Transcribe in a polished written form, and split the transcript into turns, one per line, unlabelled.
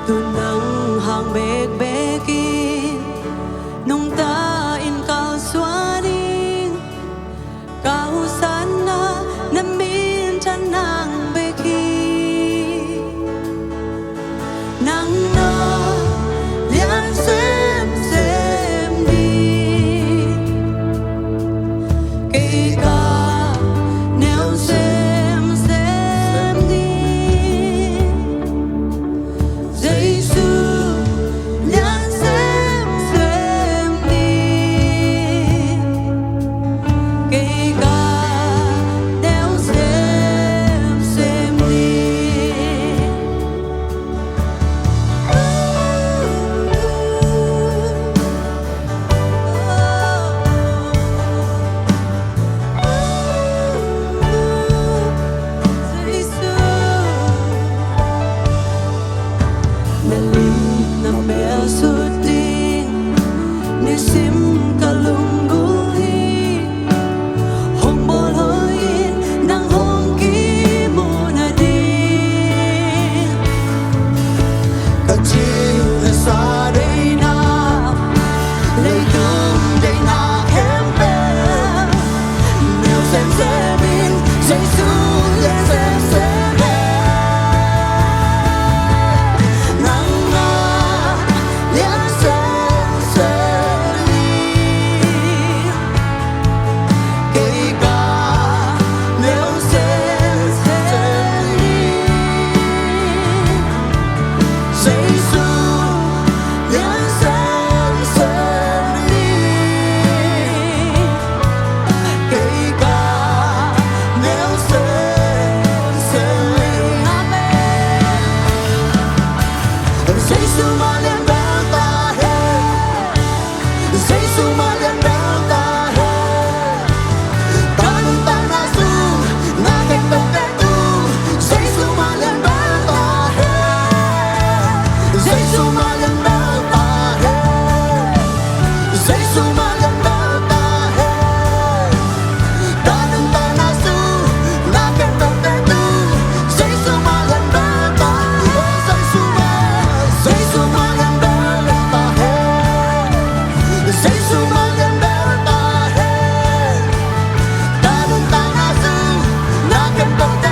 tu nang hang bek beki nung ta in kau suaning kau sana namin tanang beki nang na lian sem sem di kay ka neo sem sem di Giêsu lian sem sem di kay ka neo sem sem di Nalim na mesuting nisim kalungguhi hongbol hoin nang hongki mo na din kachil sa day na leitum day na kempe neo sem semin Giêsu lên sem sem nang na lian sem sem đi kay ka neo sem sem đi Giêsu lian sem sem đi kay ka neo sem sem đi Amen Giêsu mà lian bel ta hết Giêsu mà lian bel ta hết ta nung ta na su na kay ta te tu Giêsu mà lian bel ta hết Giêsu mà lian bel ta hết Giêsu mà lian bel ta hết ta nung ta na su na kay ta te tu Giêsu mà lian bel ta Giêsu mà lian bel ta hết Giêsu mà lian bel ta hết ta nung ta na su na kay ta te